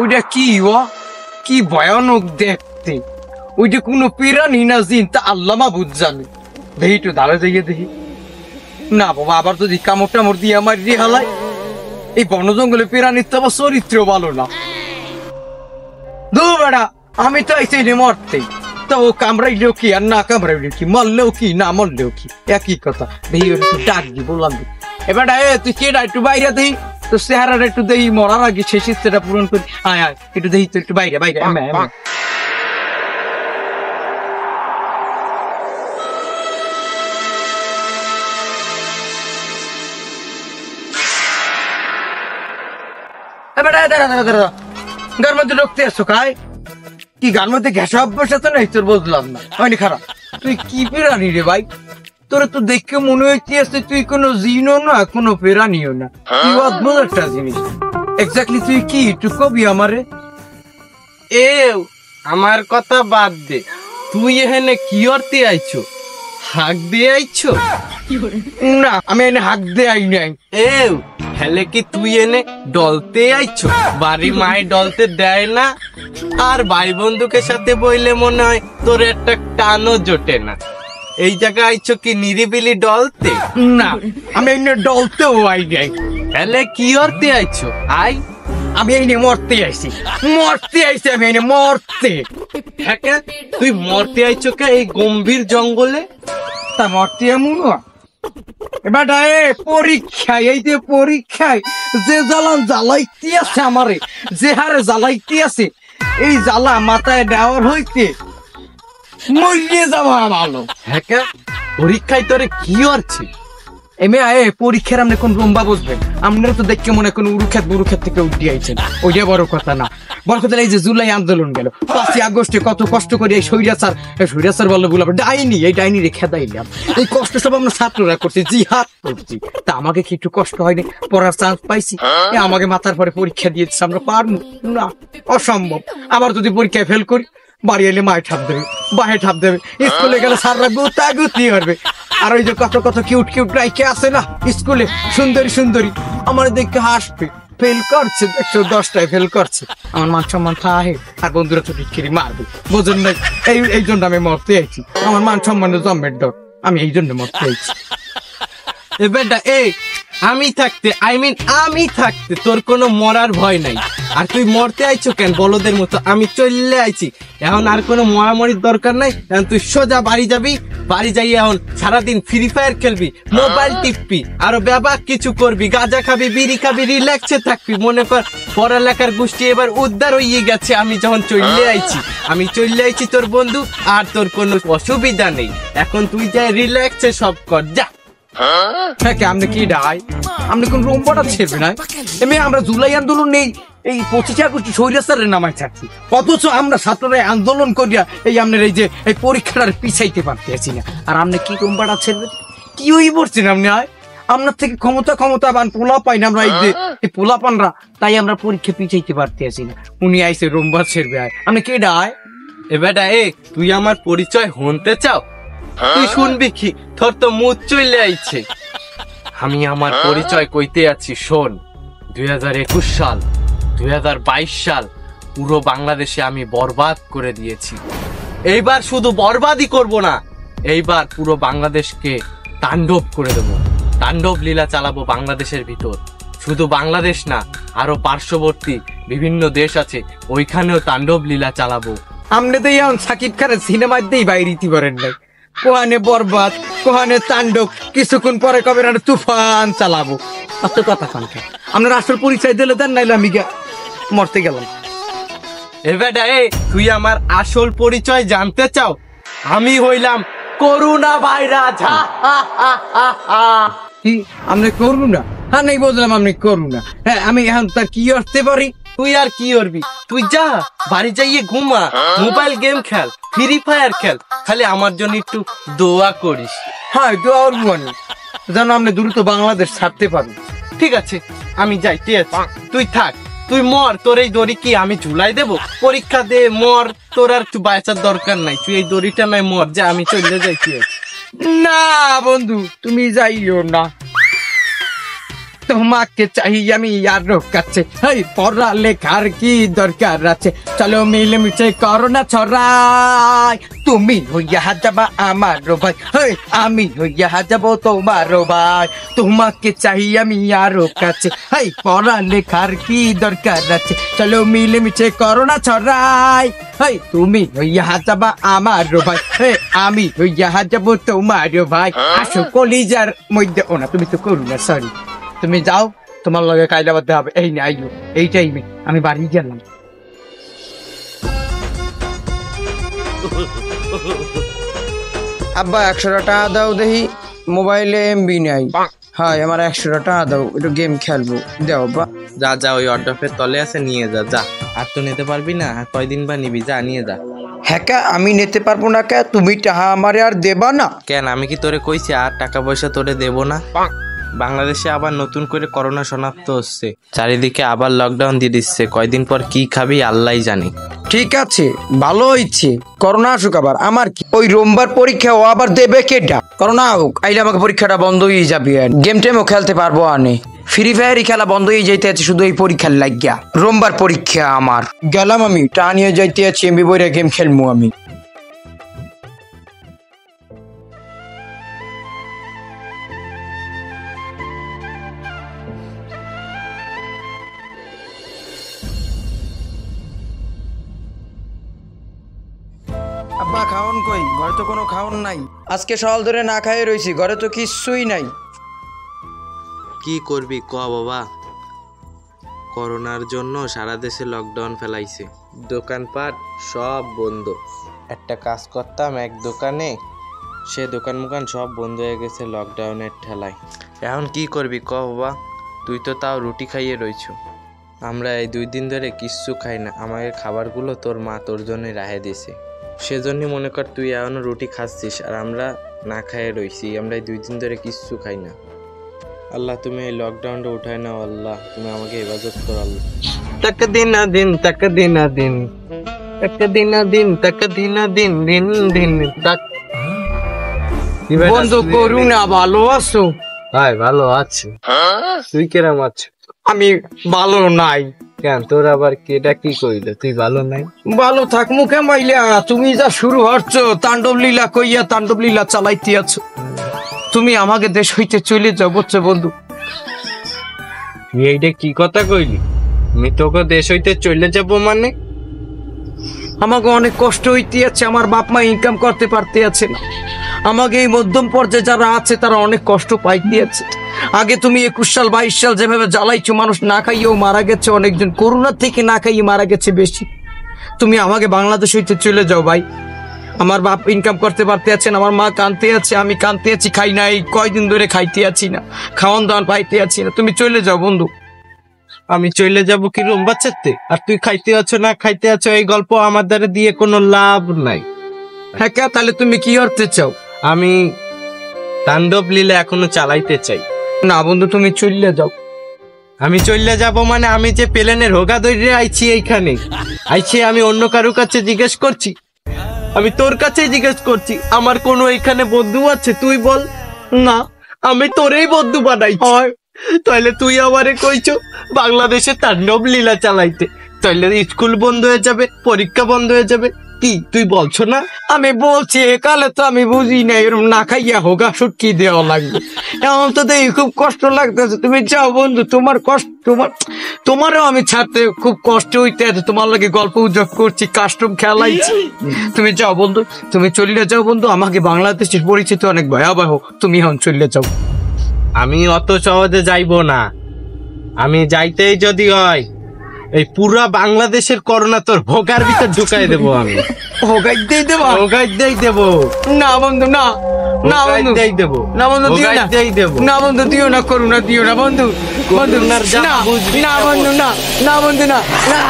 ওইটা কি কি ভয়ানক দেখতে, ওইটা কোনো প্রাণী না জিন, তা আল্লাহ মাবুদ জানে। দেখি একটু দাঁড়ে যাইয়ে দেখি। না বাবা, আবার যদি কামড় টামড় দিয়ে আমার দিয়ে হালায়। এই বন জঙ্গলে প্রাণীর তো আবার চরিত্র ভালো না। দু বেড়া, আমি তো আইসি মরতে, তো ও কামড়াইলেও কি আর না কামড়াইলেও কি, মরলেও কি না মরলেও কি, একই কথা। দেখি ওর একটু ডাক দি, বললাম এবার তুই কেডা, একটু বাইরে দেখি তো চেহারাটা একটু দেখি, মরার আগে শেষ ইচ্ছেটা পূরণ করি। আয় আয় একটু দেখি তো, একটু বাইরে বাইরে। গার মধ্যে ঢুকতে আসছো খায় কি? গার মধ্যে ঘেঁষা অভ্যাস আছে নাই তোর? বুঝলাম না। হয়নি খারাপ, তুই কি প্রাণী রে ভাই? তোর তো দেখে মনে হচ্ছে তুই কোনো জিনও না, কোনো প্রাণীও না। কি অদ্ভুত একটা জিনিস। এক্স্যাক্টলি তুই কি, একটু কবি আমারে? আমার কথা বাদ দে, তুই এখানে কি করতে আইছো? হাক দিয়ে আইছো? না, আমি এনে হাক দিয়ে আই নাই। হেলে কি তুই এনে ডলতে আইছো? বাড়ি মায়ের ডলতে দেয় না, আর ভাই বন্ধুকে সাথে বইলে মনে হয় তোর একটা টানও জোটে না। এই জায়গায় আইছো কি নিরিবিলি ডলতে? না, আমি এনে ডলতেও আই নাই। হেলে কি করতে আইছো? আমি এনে মরতে আইছি, মরতে আইছি, আমি এনে মরতে। হ্যাঁ, তুই মরতে আইছো কে এই গম্ভীর জঙ্গলে? তা মরতে এমন এবার পরীক্ষায়, এই যে পরীক্ষায় যে জ্বালান জ্বালাইতে আছে আমারে, যে হারে জ্বালাইতে আছে, এই জ্বালা মাথায় দেওয়ার হইতে মরিয়ে যাওয়া ভালো। হ্যাঁ, পরীক্ষায় তোরে কি করছে? পরীক্ষার আপনি কোন রুম্বা বসবেন? আপনারা তো দেখতে মনে কোন উরুক্ষেত থেকে উঠে আইছেন, ওইটা বড় কথা না। বড় কথা এই যে জুলাই আন্দোলন গেল, 5ই আগস্টে কত কষ্ট করে এই স্বৈরাচার বললো বললাম ডাইনি, এই ডাইনি রেখে দাইলাম। এই কষ্ট সব আমরা ছাত্ররা করছি, জিহাদ করছি। তা আমাকে কি একটু কষ্ট হয়নি? পড়ার চান্স পাইছি, আমাকে মাথার পরে পরীক্ষা দিয়েছে, আমরা পারবো না, অসম্ভব। আবার যদি পরীক্ষায় ফেল করি, বাড়ি এলে মায়ে ঠাপ দেবে, বাহে ঠাপ দেবে, স্কুলে গেলে স্যাররা গুতাগুতি করবে। আর ওই যে কত কত কিউট কিউট রাইকে আছে না স্কুলে, সুন্দরী সুন্দরী, আমার দেখে হাসবে। ফেল করছে, 110টায় ফেল করছে, আমার মান সম্মান থাকে, আর বন্ধুরা তো বিক্রি মারবে, বোঝেন নাই? এই জন্য আমি মরতে আইছি, আমার মান সম্মানের জন্মের ডর, আমি এই জন্য মরতে আইছি। বেটা আমি থাকতে তোর কোনো মরার ভয় নাই। আর তুই মরতে আইছো কেন বলদের মতো? আমি চলে আইছি, এখন আর কোনো মরামরির দরকার নাই। এখন তুই সোজা বাড়ি যাবি, বাড়ি যাই এখন সারাদিন ফ্রি ফায়ার খেলবি, মোবাইল টিপবি, আরো ব্যাপক কিছু করবি, গাঁজা খাবি, বিড়ি খাবি, রিল্যাক্সে থাকবি। মনে কর পড়ালেখার গোষ্ঠী এবার উদ্ধার হয়ে গেছে। আমি যখন চলে আইছি তোর বন্ধু, আর তোর কোনো অসুবিধা নেই। এখন তুই যাই রিল্যাক্সে সব কর, যা। আপনি কি ডাই, আপনি কোন রোমবাটা ছেড়বে না? আমরা জুলাই আন্দোলন নেই, এই 25 আগস্ট স্বৈরাচারের নামায় থাকছি, অথচ আমরা ছাত্ররা আন্দোলন করিয়া এই আপনার এই যে এই পরীক্ষাটার পিছাইতে পারতেছি না। আর আপনি কি রোমবাটা ছেড়বেন? কি ওই পড়ছেন আপনি? আপনার থেকে ক্ষমতাবান পোলা পাই না আমরা, এই যে এই পোলা পানরা, তাই আমরা পরীক্ষা পিছাইতে পারতেছি না। উনি আইসে রোমবা ছেড়বে। আপনি কে ডাই? এবার তুই আমার পরিচয় হনতে চাও? তুই শুনবি কি, তোর তো মুখ চলে আইছে। আমি আমার পরিচয় কইতে আছি, শোন। 2021 সাল 2022 সাল পুরো বাংলাদেশে আমি বরবাদ করে দিয়েছি। এইবার শুধু বরবাদই করব না, এইবার পুরো বাংলাদেশকে তাণ্ডব করে দেব। তাণ্ডব লীলা চালাবো বাংলাদেশের ভিতর। শুধু বাংলাদেশ না, আরো পার্শ্ববর্তী বিভিন্ন দেশ আছে, ওইখানেও তাণ্ডব লীলা চালাবো। আপনি তো এখন সাকিব খানের সিনেমার দিয়েই বাইরিতে পারেন নাই, কোহানে বরবাদ, কোহানে তাণ্ডব, কিছুক্ষণ পরে কবে না তুফান চালাবো। অত কথা কানকে আপনার আসল পরিচয় দিলে দেন, নাইলে আমি মরতে গেলাম। তুই আমার আসল পরিচয় জানতে চাও? আমি হইলাম করোনা ভাইরাস। কি আপনি করুন না? হ্যাঁ, নাই বললাম আপনি করুন না। হ্যাঁ, আমি এখন তার কি করতে পারি? তুই আর কি করবি? তুই যা বাড়ি যাইয়ে ঘুমা, মোবাইল গেম খেল, ফ্রি ফায়ার খেল, খালি আমার জন্য একটু দোয়া করিস। হ্যাঁ, দোয়া করবো যেন আপনি দ্রুত বাংলাদেশ ছাড়তে পারবেন। ঠিক আছে, আমি যাইতে আছি, তুই থাক, তুই মর। তোর এই দড়ি কি আমি ঝুলাই দেবো? পরীক্ষা দে, মর, তোর আর একটু বাঁচার দরকার নাই। তুই এই দড়িটা নাই, মর, যা, আমি চলে যাইতে আছি। না বন্ধু, তুমি যাইও না। তোমাকে চাই আমি আরো কাছে, এই পড়ালেখার কি দরকার আছে, চলো মিলেমিশে করোনা ছড়াই, তুমি হইয়া যাবা আমারও ভাই, হেই আমি হইয়া যাবো তোমারও ভাই, তোমাকে চাই আমি আরো কাছে, এই পড়ালেখার কি দরকার আছে, চলো মিলেমিশে করোনা ছড়াই, হেই তুমি হইয়া যাবা আমারও ভাই, হেই আমি হইয়া যাবো তোমারও ভাই, আসো কলিজার মধ্যে, ও না তুমি তো করু না, সরি, তুমি যাও, তোমার লগে কায়দা বাদতে হবে, এই না আইও এই টাইমে আমি বাড়ি গেলাম। আব্বা 100 টাকা দাও, দেখি মোবাইলে এমবি নাই। হ্যাঁ আমার 100 টাকা দাও, একটু গেম খেলবো, দাও আব্বা। যা যা, ওই অর্ডারের তলে আছে, নিয়ে যা যা। আর তো নিতে পারবি না, আর কয়দিন বা নিবি, যা নিয়ে যা। হ্যাঁ কা আমি নিতে পারবো না কে, তুমি টাকা আমারে আর দেবা না কেন, আমি কি তোরে কইছি আর টাকা পয়সা তোরে দেবো না? বাংলাদেশে আবার নতুন করে করোনা শনাক্ত হচ্ছে, চারিদিকে আবার লকডাউন দিয়ে দিচ্ছে, কয়দিন পর কি খাবি আল্লাহই জানে। ঠিক আছে ভালো হইছে, করোনা আসুক আবার, আমার কি ওই রোববার পরীক্ষা, ও আবার দেবে কেটা, করোনা হোক আইলে আমাকে পরীক্ষাটা বন্ধ হয়ে যাবে, গেম টেমও খেলতে পারবো আনে, ফ্রি ফায়ারই খেলা বন্ধ হয়ে যাইতে আছে শুধু এই পরীক্ষার লাগিয়া, রোববার পরীক্ষা আমার, গেলাম আমি টা নিয়ে যাইতে আছি, এমবি বইরা গেম খেলবো আমি। আব্বা খাওন কই, ঘরে তো কোনো খাওন নাই, আজকে সকাল ধরে না খাইয়ে রইছি, ঘরে তো কিছুই নাই। কি করবি ক বাবা, করোনার জন্য সারা দেশে লকডাউন ফেলাইছে, দোকানপাট সব বন্ধ। একটা কাজ করতাম এক দোকানে, সে দোকান মুকান সব বন্ধ হয়ে গেছে লকডাউনের ঠেলায়। এখন কি করবি ক বাবা, তুই তো তাও রুটি খাইয়ে রইছ, আমরা এই 2 দিন ধরে কিচ্ছু খাই না, আমাদের খাবারগুলো তোর মা তোর জন্য রাহে দিছে, সেজন্যই মনে কর তুই এখনো রুটি খাচ্ছিস আর আমরা না খাইয়ে রইছি, আমরা এই 2 দিন ধরে কিচ্ছু খাই না। আল্লাহ তুমি এই লকডাউনটা উঠায় নাও, আল্লাহ তুমি আমাকে হেফাজত করো আল্লাহ। তাক দিনা দিন তাক দিনা দিন তাক দিনা দিন তাক দিনা দিন দিন দিন তাক। বন্ধু করুণা ভালো আছো? হাই ভালো আছি, তুই কিরম আছিস? আমি ভালো নাই। কেন তোর আবার কেটা কি কইলে তুই ভালো নাই? ভালো থাক মুখে মাইলা, তুমি যা শুরু হচ্ছ তাণ্ডব লীলা কইয়া তাণ্ডব লীলা চালাইতে আছো, তুমি আমাকে দেশ হইতে চলে যাও বুঝছো বন্ধু। তুই এইটা কি কথা কইলি, আমি তোকে দেশ হইতে চলে যাব মানে? আমাকে অনেক কষ্ট হইতে আছে, আমার বাপ মা ইনকাম করতে পারতে আছে না, আমাকে এই মধ্যম পর্যায়ে যারা আছে তারা অনেক কষ্ট পাইতে আছে। আগে তুমি 21 সাল 22 সাল যেভাবে জ্বালাইছো, মানুষ না খাইয়েও মারা গেছে, অনেকজন করোনার থেকে না খাইয়ে মারা গেছে বেশি। তুমি আমাকে বাংলাদেশ হইতে চলে যাও ভাই, আমার বাপ ইনকাম করতে পারতে আছেন, আমার মা কানতে আছে, আমি কানতে আছি, খাই নাই কয়দিন ধরে খাইতে আছি না, খাওয়ান দাওয়ান পাইতে আছি না, তুমি চলে যাও বন্ধু। আমি চলে যাব কি রুম বাচ্চাতে, আর তুই খাইতে আছো না খাইতে আছো এই গল্প আমার দ্বারা দিয়ে কোনো লাভ নাই। হ্যাঁ তাহলে তুমি কি করতে চাও? আমি তাণ্ডব লীলা এখনো চালাইতে চাই। না বন্ধু তুমি চলে যাও। আমি চলে যাব মানে আমি যে প্লেনের হোগা ধরে আইছি এইখানে আইছি, আমি অন্য কারো কাছে জিজ্ঞেস করছি? আমি তোর কাছে জিজ্ঞেস করছি, আমার কোনো এখানে বন্ধু আছে তুই বল? না, আমি তোরেই বন্ধু বানাই। তাহলে তুই আমারে কইছো বাংলাদেশে তাণ্ডব লীলা চালাইতে, তাহলে স্কুল বন্ধ হয়ে যাবে, পরীক্ষা বন্ধ হয়ে যাবে, কি তুই বলছো না? আমি বলছি একালে তো আমি বুঝি না, এরকম না খাইয়া হোগা সুটকি দেওয়া লাগবে, এমন তো দেখি খুব কষ্ট লাগতেছে। তুমি যাও বন্ধু, তোমার কষ্ট তোমারও আমি ছাড়তে খুব কষ্ট হইতে আছে, তোমার লাগে গল্প উদ্যোগ করছি, কাস্টম খেলাইছি, তুমি যাও বন্ধু, তুমি চলে যাও বন্ধু, আমাকে বাংলাদেশের পরিচিতি অনেক ভয়াবহ, তুমি এখন চলে যাও। আমি অত সহজে যাইবো না, আমি যাইতেই যদি হয় এই পুরা বাংলাদেশের করোনা তোর ভোগার ভিতর ঢুকাই দেবো, আমি হোগাইতেই দেবো, হোগাইতেই দেবো। না বন্ধু না, না বন্ধু দেবো, না বন্ধু দিও না, না বন্ধু দিও না, করুণা দিও না বন্ধু, বন্ধু না, না বন্ধু না, না বন্ধু না, না।